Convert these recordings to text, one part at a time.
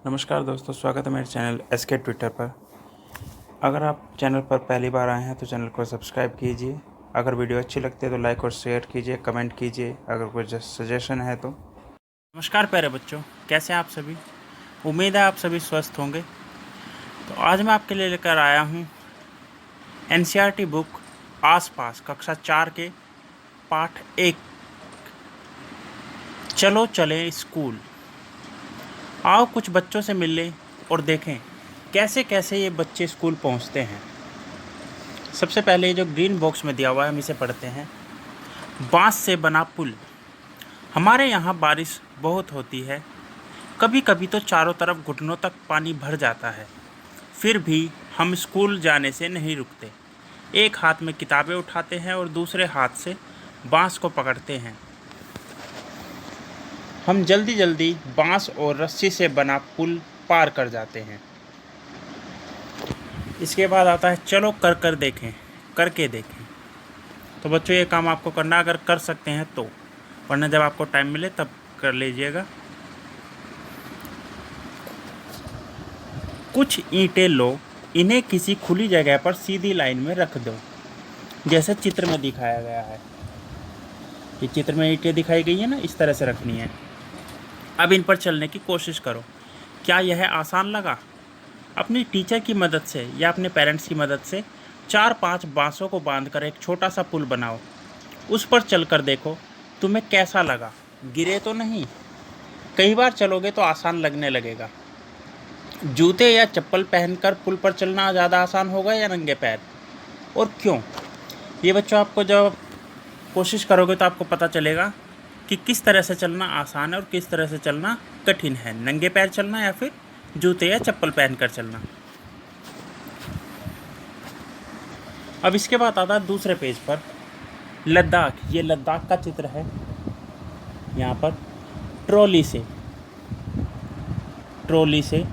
नमस्कार दोस्तों, स्वागत है मेरे चैनल एसके ट्विटर पर। अगर आप चैनल पर पहली बार आए हैं तो चैनल को सब्सक्राइब कीजिए। अगर वीडियो अच्छी लगती है तो लाइक और शेयर कीजिए, कमेंट कीजिए अगर कोई सजेशन है तो। नमस्कार प्यारे बच्चों, कैसे हैं आप सभी। उम्मीद है आप सभी स्वस्थ होंगे। तो आज मैं आपके लिए लेकर आया हूँ एनसीईआरटी बुक आसपास कक्षा 4 के पाठ 1 चलो चलें स्कूल। आओ कुछ बच्चों से मिल लें और देखें कैसे कैसे ये बच्चे स्कूल पहुंचते हैं। सबसे पहले ये जो ग्रीन बॉक्स में दिया हुआ है हम इसे पढ़ते हैं। बांस से बना पुल। हमारे यहाँ बारिश बहुत होती है, कभी कभी तो चारों तरफ घुटनों तक पानी भर जाता है, फिर भी हम स्कूल जाने से नहीं रुकते। एक हाथ में किताबें उठाते हैं और दूसरे हाथ से बांस को पकड़ते हैं। हम जल्दी जल्दी बांस और रस्सी से बना पुल पार कर जाते हैं। इसके बाद आता है चलो कर देखें, करके देखें। तो बच्चों ये काम आपको करना, अगर कर सकते हैं तो, वरना जब आपको टाइम मिले तब कर लीजिएगा। कुछ ईंटें लो, इन्हें किसी खुली जगह पर सीधी लाइन में रख दो, जैसे चित्र में दिखाया गया है। ये चित्र में ईंटें दिखाई गई है ना, इस तरह से रखनी है। अब इन पर चलने की कोशिश करो। क्या यह आसान लगा? अपनी टीचर की मदद से या अपने पेरेंट्स की मदद से 4-5 बांसों को बांधकर एक छोटा सा पुल बनाओ। उस पर चलकर देखो तुम्हें कैसा लगा। गिरे तो नहीं? कई बार चलोगे तो आसान लगने लगेगा। जूते या चप्पल पहनकर पुल पर चलना ज़्यादा आसान होगा या नंगे पैर, और क्यों? ये बच्चों आपको जब कोशिश करोगे तो आपको पता चलेगा कि किस तरह से चलना आसान है और किस तरह से चलना कठिन है, नंगे पैर चलना या फिर जूते या चप्पल पहनकर चलना। अब इसके बाद आता है दूसरे पेज पर लद्दाख। ये लद्दाख का चित्र है। यहाँ पर ट्रॉली से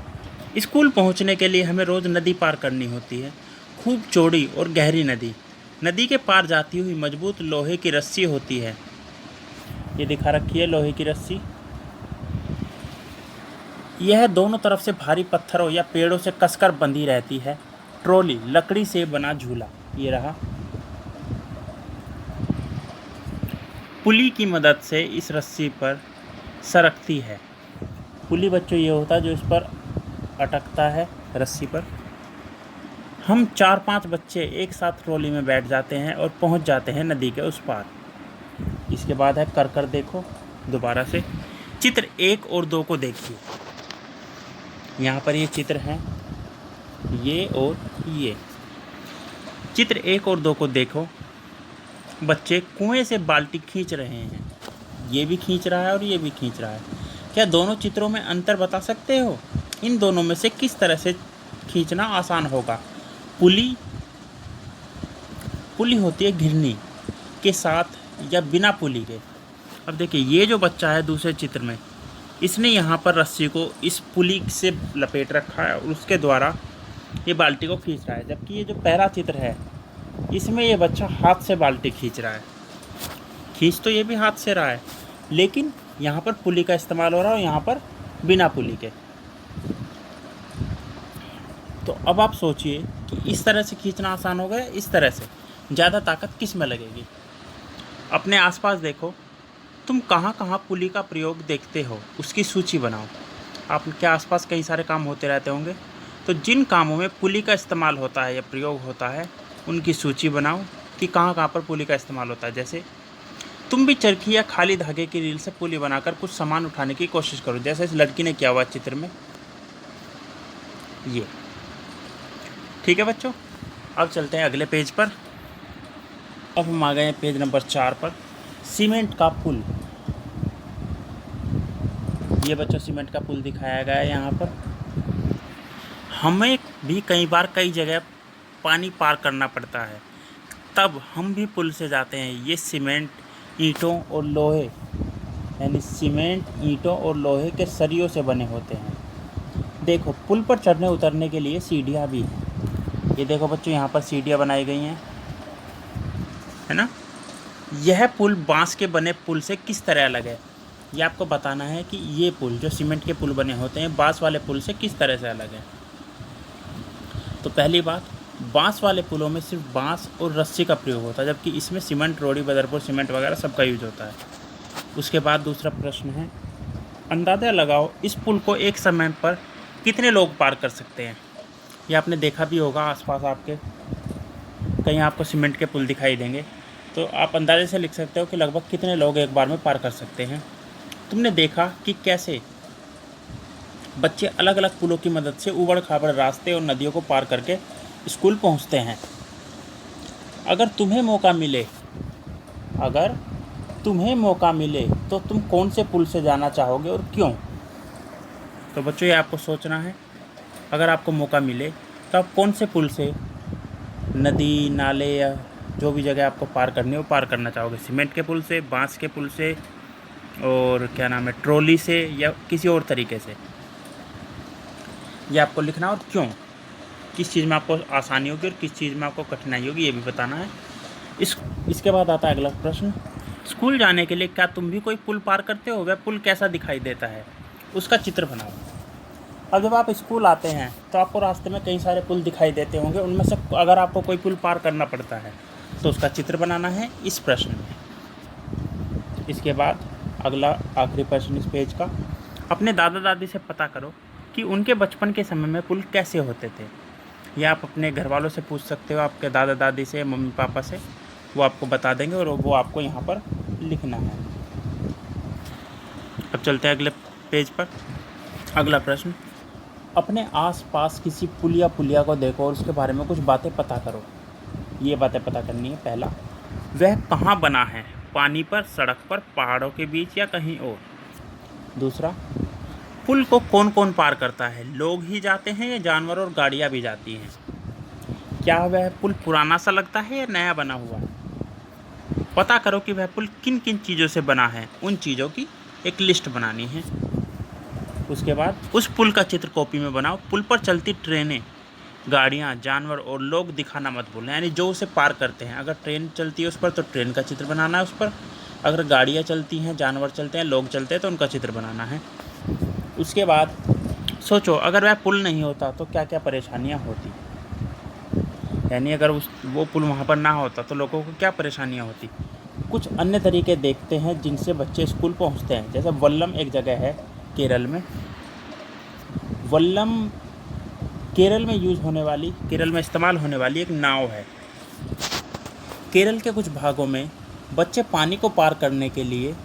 स्कूल पहुँचने के लिए हमें रोज़ नदी पार करनी होती है। खूब चौड़ी और गहरी नदी। नदी के पार जाती हुई मजबूत लोहे की रस्सी होती है। ये दिखा रखी है लोहे की रस्सी। यह दोनों तरफ से भारी पत्थरों या पेड़ों से कसकर बंधी रहती है। ट्रॉली लकड़ी से बना झूला, ये रहा। पुली की मदद से इस रस्सी पर सरकती है। पुली बच्चों ये होता है जो इस पर अटकता है रस्सी पर। हम 4-5 बच्चे एक साथ ट्रॉली में बैठ जाते हैं और पहुंच जाते हैं नदी के उस पार। इसके बाद है कर देखो। दोबारा से चित्र 1 और 2 को देखिए। यहाँ पर ये चित्र हैं, ये और ये। चित्र 1 और 2 को देखो। बच्चे कुएं से बाल्टी खींच रहे हैं। ये भी खींच रहा है और ये भी खींच रहा है। क्या दोनों चित्रों में अंतर बता सकते हो? इन दोनों में से किस तरह से खींचना आसान होगा? पुली होती है घिरनी के साथ या बिना पुली के। अब देखिए ये जो बच्चा है दूसरे चित्र में, इसने यहाँ पर रस्सी को इस पुली से लपेट रखा है और उसके द्वारा ये बाल्टी को खींच रहा है। जबकि ये जो पहला चित्र है इसमें ये बच्चा हाथ से बाल्टी खींच रहा है। खींच तो ये भी हाथ से रहा है, लेकिन यहाँ पर पुली का इस्तेमाल हो रहा है और यहाँ पर बिना पुली के। तो अब आप सोचिए कि इस तरह से खींचना आसान होगा, इस तरह से ज़्यादा ताकत किस में लगेगी? अपने आसपास देखो, तुम कहाँ कहाँ पुली का प्रयोग देखते हो, उसकी सूची बनाओ। आपके आसपास कई सारे काम होते रहते होंगे, तो जिन कामों में पुली का इस्तेमाल होता है या प्रयोग होता है उनकी सूची बनाओ कि कहाँ कहाँ पर पुली का इस्तेमाल होता है। जैसे तुम भी चरखी या खाली धागे की रील से पुली बनाकर कुछ सामान उठाने की कोशिश करो, जैसे इस लड़की ने किया हुआ चित्र में ये। ठीक है बच्चों, अब चलते हैं अगले पेज पर। अब हम आ गए हैं पेज नंबर 4 पर। सीमेंट का पुल। ये बच्चों सीमेंट का पुल दिखाया गया है यहाँ पर। हमें भी कई बार कई जगह पानी पार करना पड़ता है, तब हम भी पुल से जाते हैं। ये सीमेंट ईंटों और लोहे, यानी सीमेंट ईंटों और लोहे के सरियों से बने होते हैं। देखो पुल पर चढ़ने उतरने के लिए सीढ़ियाँ भी हैं। ये देखो बच्चों यहाँ पर सीढ़ियाँ बनाई गई हैं, है ना। यह पुल बांस के बने पुल से किस तरह अलग है? ये आपको बताना है कि ये पुल जो सीमेंट के पुल बने होते हैं बाँस वाले पुल से किस तरह से अलग है। तो पहली बात, बाँस वाले पुलों में सिर्फ बाँस और रस्सी का प्रयोग होता है, जबकि इसमें सीमेंट, रोड़ी, बदरपुर सीमेंट वगैरह सबका यूज होता है। उसके बाद दूसरा प्रश्न है, अंदाज़ा लगाओ इस पुल को एक समय पर कितने लोग पार कर सकते हैं। ये आपने देखा भी होगा आसपास आपके, कहीं आपको सीमेंट के पुल दिखाई देंगे, तो आप अंदाजे से लिख सकते हो कि लगभग कितने लोग एक बार में पार कर सकते हैं। तुमने देखा कि कैसे बच्चे अलग अलग पुलों की मदद से ऊबड़ खाबड़ रास्ते और नदियों को पार करके स्कूल पहुंचते हैं। अगर तुम्हें मौका मिले तो तुम कौन से पुल से जाना चाहोगे और क्यों। तो बच्चों ये आपको सोचना है, अगर आपको मौका मिले तो आप कौन से पुल से नदी, नाले या जो भी जगह आपको पार करनी है वो पार करना चाहोगे। सीमेंट के पुल से, बांस के पुल से, और क्या नाम है, ट्रॉली से, या किसी और तरीके से। ये आपको लिखना, और क्यों, किस चीज़ में आपको आसानी होगी और किस चीज़ में आपको कठिनाई होगी ये भी बताना है। इसके बाद आता है अगला प्रश्न, स्कूल जाने के लिए क्या तुम भी कोई पुल पार करते हो। वह पुल कैसा दिखाई देता है, उसका चित्र बनाओ। अब जब आप स्कूल आते हैं तो आपको रास्ते में कई सारे पुल दिखाई देते होंगे, उनमें से अगर आपको कोई पुल पार करना पड़ता है तो उसका चित्र बनाना है इस प्रश्न में। इसके बाद अगला आखिरी प्रश्न इस पेज का, अपने दादा दादी से पता करो कि उनके बचपन के समय में पुल कैसे होते थे। या आप अपने घर वालों से पूछ सकते हो, आपके दादा दादी से, मम्मी पापा से, वो आपको बता देंगे और वो आपको यहाँ पर लिखना है। अब चलते हैं अगले पेज पर। अगला प्रश्न, अपने आसपास किसी पुल या पुलिया को देखो और उसके बारे में कुछ बातें पता करो। ये बातें पता करनी है। पहला, वह कहाँ बना है, पानी पर, सड़क पर, पहाड़ों के बीच या कहीं और। दूसरा, पुल को कौन कौन पार करता है, लोग ही जाते हैं या जानवर और गाड़ियाँ भी जाती हैं। क्या वह पुल पुराना सा लगता है या नया बना हुआ। पता करो कि वह पुल किन किन चीज़ों से बना है, उन चीज़ों की एक लिस्ट बनानी है। उसके बाद उस पुल का चित्र कॉपी में बनाओ। पुल पर चलती ट्रेनें, गाड़ियाँ, जानवर और लोग दिखाना मत भूलना, यानी जो उसे पार करते हैं। अगर ट्रेन चलती है उस पर तो ट्रेन का चित्र बनाना है उस पर। अगर गाड़ियाँ चलती हैं, जानवर चलते हैं, लोग चलते हैं तो उनका चित्र बनाना है। उसके बाद सोचो अगर वह पुल नहीं होता तो क्या क्या परेशानियाँ होती, यानी अगर वो पुल वहाँ पर ना होता तो लोगों को क्या परेशानियाँ होती। कुछ अन्य तरीके देखते हैं जिनसे बच्चे स्कूल पहुँचते हैं। जैसे वल्लम एक जगह है केरल में। वल्लम केरल में इस्तेमाल होने वाली एक नाव है। केरल के कुछ भागों में बच्चे पानी को पार करने के लिए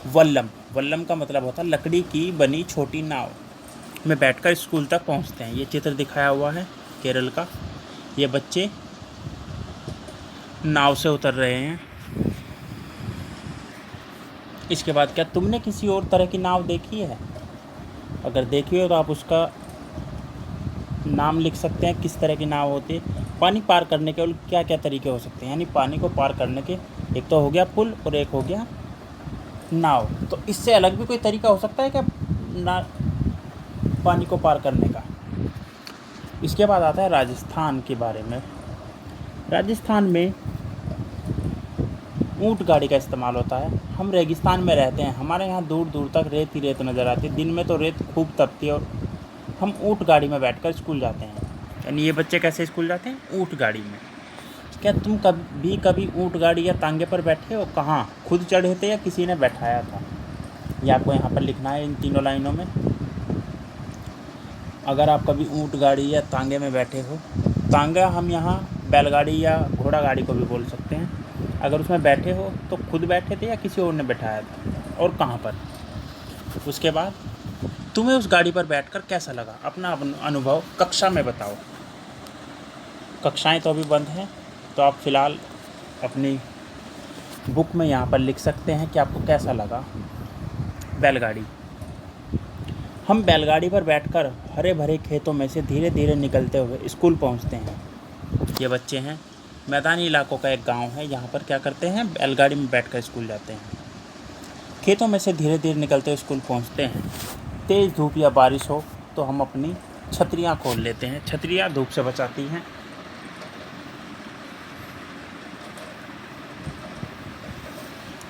वल्लम का मतलब होता है लकड़ी की बनी छोटी नाव में बैठकर स्कूल तक पहुंचते हैं। ये चित्र दिखाया हुआ है केरल का। ये बच्चे नाव से उतर रहे हैं। इसके बाद, क्या तुमने किसी और तरह की नाव देखी है। अगर देखी हो तो आप उसका नाम लिख सकते हैं, किस तरह की नाव होती है। पानी पार करने के और क्या क्या तरीके हो सकते हैं, यानी पानी को पार करने के एक तो हो गया पुल और एक हो गया नाव। तो इससे अलग भी कोई तरीका हो सकता है क्या ना पानी को पार करने का। इसके बाद आता है राजस्थान के बारे में। राजस्थान में ऊँट गाड़ी का इस्तेमाल होता है। हम रेगिस्तान में रहते हैं, हमारे यहाँ दूर दूर तक रेत ही रेत नज़र आती है। दिन में तो रेत खूब तपती है और हम ऊँट गाड़ी में बैठकर स्कूल जाते हैं। यानी ये बच्चे कैसे स्कूल जाते हैं, ऊँट गाड़ी में। क्या तुम कभी ऊँट गाड़ी या तांगे पर बैठे हो, कहाँ, खुद चढ़े थे या किसी ने बैठाया था। ये आपको यहाँ पर लिखना है इन तीनों लाइनों में। अगर आप कभी ऊँट गाड़ी या तांगे में बैठे हो, तांगा हम यहाँ बैलगाड़ी या घोड़ा गाड़ी को भी बोल सकते हैं। अगर उसमें बैठे हो तो खुद बैठे थे या किसी और ने बैठाया था और कहाँ पर। उसके बाद तुम्हें उस गाड़ी पर बैठकर कैसा लगा, अपना अनुभव कक्षा में बताओ। कक्षाएं तो अभी बंद हैं, तो आप फ़िलहाल अपनी बुक में यहाँ पर लिख सकते हैं कि आपको कैसा लगा बैलगाड़ी। हम बैलगाड़ी पर बैठकर हरे भरे खेतों में से धीरे धीरे निकलते हुए स्कूल पहुँचते हैं। ये बच्चे हैं, मैदानी इलाकों का एक गांव है, यहाँ पर क्या करते हैं, बैलगाड़ी में बैठकर स्कूल जाते हैं। खेतों में से धीरे धीरे निकलते हुए स्कूल पहुँचते हैं। तेज़ धूप या बारिश हो तो हम अपनी छतरियाँ खोल लेते हैं। छतरियाँ धूप से बचाती हैं।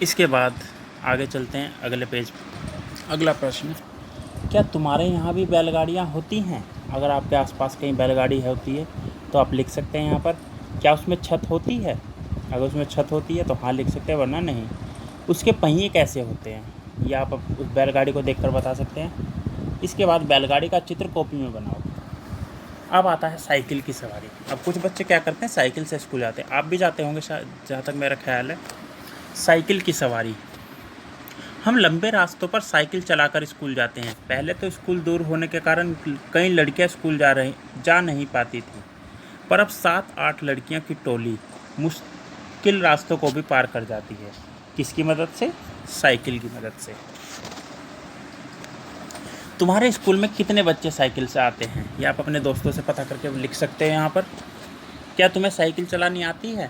इसके बाद आगे चलते हैं अगले पेज पे। अगला प्रश्न, क्या तुम्हारे यहाँ भी बैलगाड़ियाँ होती हैं? अगर आपके आसपास कहीं बैलगाड़ी होती है तो आप लिख सकते हैं यहाँ पर। क्या उसमें छत होती है? अगर उसमें छत होती है तो हाँ लिख सकते हैं, वरना नहीं। उसके पहिए कैसे होते हैं, ये आप उस बैलगाड़ी को देखकर बता सकते हैं। इसके बाद बैलगाड़ी का चित्र कॉपी में बनाओ। अब आता है साइकिल की सवारी। अब कुछ बच्चे क्या करते हैं, साइकिल से स्कूल जाते हैं, आप भी जाते होंगे शायद, जहाँ तक मेरा ख्याल है। साइकिल की सवारी, हम लंबे रास्तों पर साइकिल चलाकर स्कूल जाते हैं। पहले तो स्कूल दूर होने के कारण कई लड़कियां स्कूल जा नहीं पाती थी, पर अब 7-8 लड़कियों की टोली मुश्किल रास्तों को भी पार कर जाती है। किसकी मदद से? साइकिल की मदद से। तुम्हारे स्कूल में कितने बच्चे साइकिल से आते हैं, ये आप अपने दोस्तों से पता करके लिख सकते हैं यहाँ पर। क्या तुम्हें साइकिल चलानी आती है?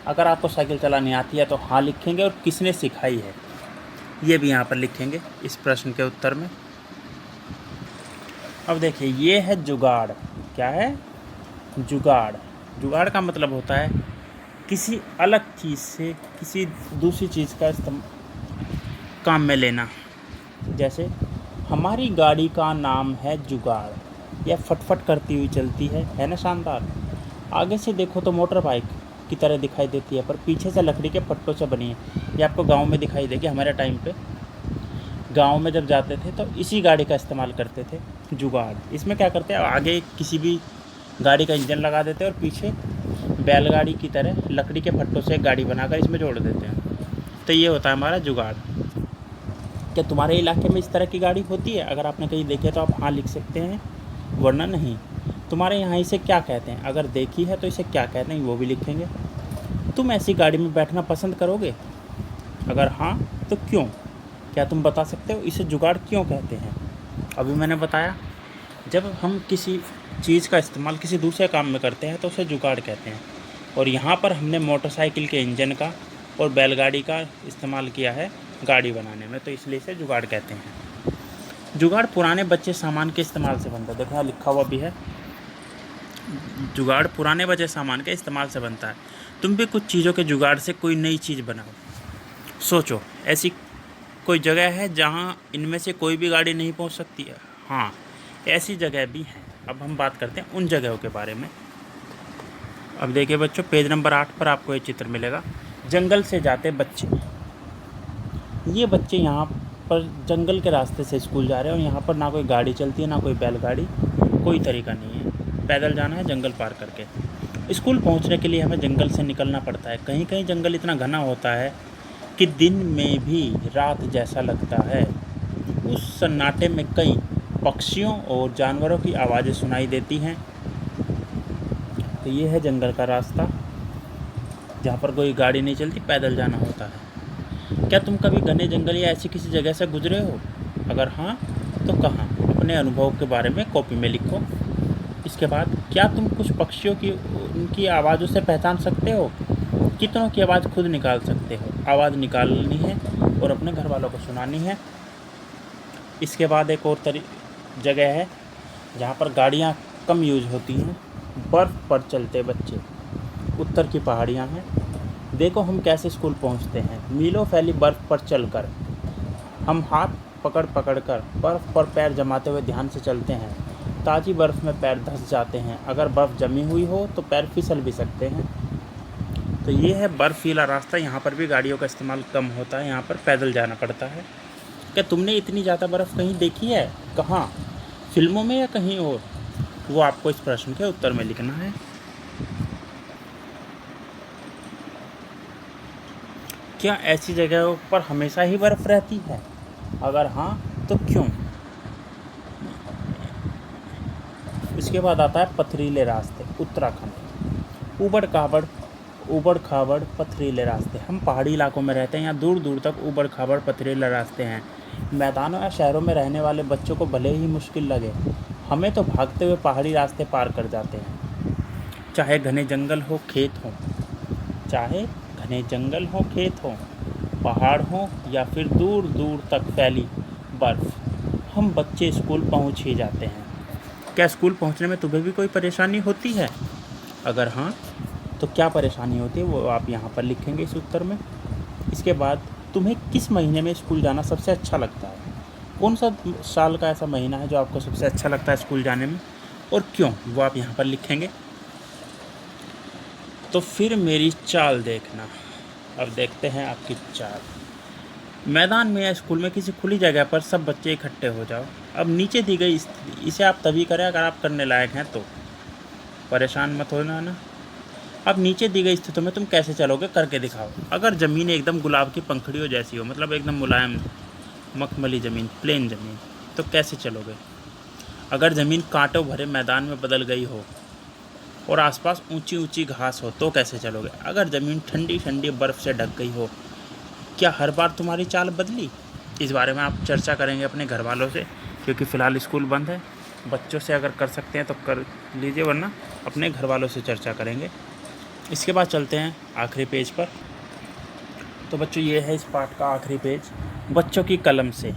अगर आपको साइकिल चलानी आती है तो हाँ लिखेंगे, और किसने सिखाई है ये भी यहाँ पर लिखेंगे इस प्रश्न के उत्तर में। अब देखिए, ये है जुगाड़। क्या है? जुगाड़। जुगाड़ का मतलब होता है किसी अलग चीज़ से किसी दूसरी चीज़ का काम में लेना। जैसे हमारी गाड़ी का नाम है जुगाड़, यह फटफट करती हुई चलती है ना शानदार। आगे से देखो तो मोटर बाइक की तरह दिखाई देती है, पर पीछे से लकड़ी के पट्टों से बनी है। ये आपको गांव में दिखाई देगी। हमारे टाइम पे गांव में जब जाते थे तो इसी गाड़ी का इस्तेमाल करते थे, जुगाड़। इसमें क्या करते हैं, आगे किसी भी गाड़ी का इंजन लगा देते हैं और पीछे बैलगाड़ी की तरह लकड़ी के पट्टों से एक गाड़ी बनाकर इसमें जोड़ देते हैं। तो ये होता है हमारा जुगाड़। क्या तुम्हारे इलाके में इस तरह की गाड़ी होती है? अगर आपने कहीं देखी है तो आप हाँ लिख सकते हैं, वरना नहीं। तुम्हारे यहाँ इसे क्या कहते हैं? अगर देखी है तो इसे क्या कहते हैं वो भी लिखेंगे। तुम ऐसी गाड़ी में बैठना पसंद करोगे? अगर हाँ तो क्यों? क्या तुम बता सकते हो इसे जुगाड़ क्यों कहते हैं? अभी मैंने बताया, जब हम किसी चीज़ का इस्तेमाल किसी दूसरे काम में करते हैं तो उसे जुगाड़ कहते हैं। और यहाँ पर हमने मोटरसाइकिल के इंजन का और बैलगाड़ी का इस्तेमाल किया है गाड़ी बनाने में, तो इसलिए इसे जुगाड़ कहते हैं। जुगाड़ पुराने बच्चे सामान के इस्तेमाल से बनता है। देखो यहाँ लिखा हुआ भी है, जुगाड़ पुराने बचे सामान के इस्तेमाल से बनता है। तुम भी कुछ चीज़ों के जुगाड़ से कोई नई चीज़ बनाओ। सोचो, ऐसी कोई जगह है जहाँ इनमें से कोई भी गाड़ी नहीं पहुँच सकती है? हाँ, ऐसी जगह भी हैं। अब हम बात करते हैं उन जगहों के बारे में। अब देखिए बच्चों, पेज नंबर 8 पर आपको ये चित्र मिलेगा। जंगल से जाते बच्चे। ये बच्चे यहाँ पर जंगल के रास्ते से स्कूल जा रहे हैं, और यहाँ पर ना कोई गाड़ी चलती है, ना कोई बैलगाड़ी, कोई तरीका नहीं है। पैदल जाना है जंगल पार करके। स्कूल पहुँचने के लिए हमें जंगल से निकलना पड़ता है। कहीं कहीं जंगल इतना घना होता है कि दिन में भी रात जैसा लगता है। उस सन्नाटे में कई पक्षियों और जानवरों की आवाज़ें सुनाई देती हैं। तो ये है जंगल का रास्ता, जहाँ पर कोई गाड़ी नहीं चलती, पैदल जाना होता है। क्या तुम कभी घने जंगल या ऐसी किसी जगह से गुजरे हो? अगर हाँ तो कहाँ? अपने अनुभव के बारे में कॉपी में लिखो। इसके बाद, क्या तुम कुछ पक्षियों की उनकी आवाज़ों से पहचान सकते हो? कितनों की आवाज़ खुद निकाल सकते हो? आवाज़ निकालनी है और अपने घर वालों को सुनानी है। इसके बाद एक और जगह है जहाँ पर गाड़ियाँ कम यूज होती हैं, बर्फ़ पर चलते बच्चे। उत्तर की पहाड़ियाँ हैं। देखो हम कैसे स्कूल पहुँचते हैं, मीलों फैली बर्फ़ पर चलकर। हम हाथ पकड़ पकड़ कर बर्फ़ पर पैर जमाते हुए ध्यान से चलते हैं। ताज़ी बर्फ़ में पैर धंस जाते हैं। अगर बर्फ़ जमी हुई हो तो पैर फिसल भी सकते हैं। तो ये है बर्फ़ीला रास्ता। यहाँ पर भी गाड़ियों का इस्तेमाल कम होता है, यहाँ पर पैदल जाना पड़ता है। क्या तुमने इतनी ज़्यादा बर्फ़ कहीं देखी है? कहाँ? फिल्मों में या कहीं और? वो आपको इस प्रश्न के उत्तर में लिखना है। क्या ऐसी जगहों पर हमेशा ही बर्फ़ रहती है? अगर हाँ तो क्यों? इसके बाद आता है पथरीले रास्ते। उत्तराखंड। ऊबड़ खाबड़ पथरीले रास्ते। हम पहाड़ी इलाकों में रहते हैं, यहाँ दूर दूर तक ऊबड़ खाबड़ पथरीले रास्ते हैं। मैदानों या शहरों में रहने वाले बच्चों को भले ही मुश्किल लगे, हमें तो भागते हुए पहाड़ी रास्ते पार कर जाते हैं। चाहे घने जंगल हो खेत हो, पहाड़ हो या फिर दूर दूर तक फैली बर्फ़, हम बच्चे स्कूल पहुंच ही जाते हैं। क्या स्कूल पहुंचने में तुम्हें भी कोई परेशानी होती है? अगर हाँ तो क्या परेशानी होती है वो आप यहाँ पर लिखेंगे इस उत्तर में। इसके बाद तुम्हें किस महीने में स्कूल जाना सबसे अच्छा लगता है? कौन सा साल का ऐसा महीना है जो आपको सबसे अच्छा लगता है स्कूल जाने में, और क्यों, वो आप यहाँ पर लिखेंगे। तो फिर मेरी चाल देखना। अब देखते हैं आपकी चाल। मैदान में या स्कूल में किसी खुली जगह पर सब बच्चे इकट्ठे हो जाओ। अब नीचे दी गई स्थिति, इसे आप तभी करें अगर आप करने लायक हैं तो, परेशान मत होना ना। अब नीचे दी गई स्थितियों में तुम कैसे चलोगे करके दिखाओ। अगर ज़मीन एकदम गुलाब की पंखड़ियों जैसी हो, मतलब एकदम मुलायम मखमली ज़मीन, प्लेन ज़मीन, तो कैसे चलोगे। अगर ज़मीन कांटों भरे मैदान में बदल गई हो और आसपास ऊंची ऊंची घास हो तो कैसे चलोगे। अगर ज़मीन ठंडी ठंडी बर्फ़ से ढक गई हो, क्या हर बार तुम्हारी चाल बदली। इस बारे में आप चर्चा करेंगे अपने घर वालों से, क्योंकि फ़िलहाल स्कूल बंद है। बच्चों से अगर कर सकते हैं तो कर लीजिए, वरना अपने घर वालों से चर्चा करेंगे। इसके बाद चलते हैं आखिरी पेज पर। तो बच्चों ये है इस पाठ का आखिरी पेज। बच्चों की कलम से।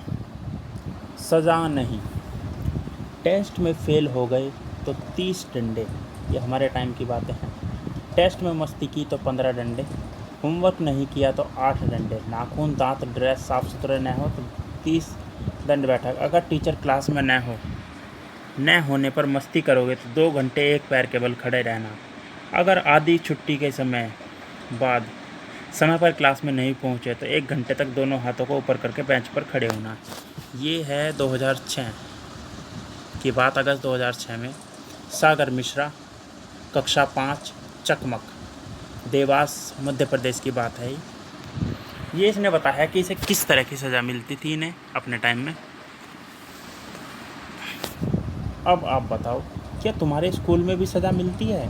सज़ा नहीं, टेस्ट में फ़ेल हो गए तो 30 डंडे। ये हमारे टाइम की बातें हैं। टेस्ट में मस्ती की तो 15 डंडे। होमवर्क नहीं किया तो 8 डंडे। नाखून दांत ड्रेस साफ़ सुथरे न हो तो 30 दंड बैठक। अगर टीचर क्लास में न होने पर मस्ती करोगे तो 2 घंटे एक पैर के बल खड़े रहना। अगर आधी छुट्टी के समय पर क्लास में नहीं पहुंचे तो 1 घंटे तक दोनों हाथों को ऊपर करके बेंच पर खड़े होना। ये है 2006 की बात, अगस्त 2006 में। सागर मिश्रा, कक्षा 5, चकमक, देवास, मध्य प्रदेश की बात है ये इसने बताया कि इसे किस तरह की सज़ा मिलती थी इन्हें अपने टाइम में। अब आप बताओ, क्या तुम्हारे स्कूल में भी सज़ा मिलती है?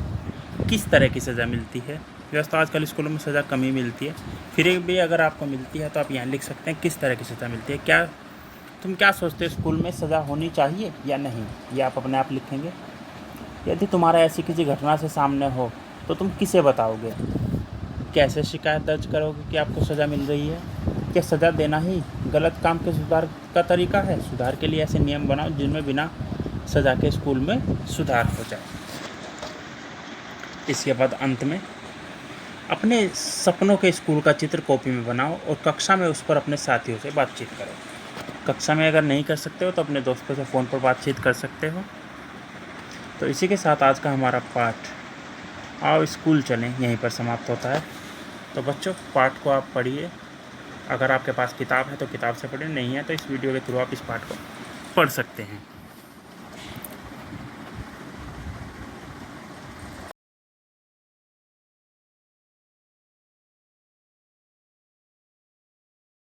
किस तरह की सज़ा मिलती है? वैसे तो आजकल स्कूलों में सज़ा कम ही मिलती है, फिर भी अगर आपको मिलती है तो आप यहाँ लिख सकते हैं किस तरह की सज़ा मिलती है। तुम क्या सोचते हो, स्कूल में सज़ा होनी चाहिए या नहीं, ये आप अपने आप लिखेंगे। यदि तुम्हारा ऐसी किसी घटना से सामने हो तो तुम किसे बताओगे। कैसे शिकायत दर्ज करोगे कि आपको सज़ा मिल रही है। क्या सज़ा देना ही गलत काम के सुधार का तरीका है। सुधार के लिए ऐसे नियम बनाओ जिनमें बिना सज़ा के स्कूल में सुधार हो जाए। इसके बाद अंत में अपने सपनों के स्कूल का चित्र कॉपी में बनाओ और कक्षा में उस पर अपने साथियों से बातचीत करो। कक्षा में अगर नहीं कर सकते हो तो अपने दोस्तों से फ़ोन पर बातचीत कर सकते हो। तो इसी के साथ आज का हमारा पाठ आओ स्कूल चलें यहीं पर समाप्त होता है। तो बच्चों, पाठ को आप पढ़िए। अगर आपके पास किताब है तो किताब से पढ़िए, नहीं है तो इस वीडियो के थ्रू आप इस पाठ को पढ़ सकते हैं।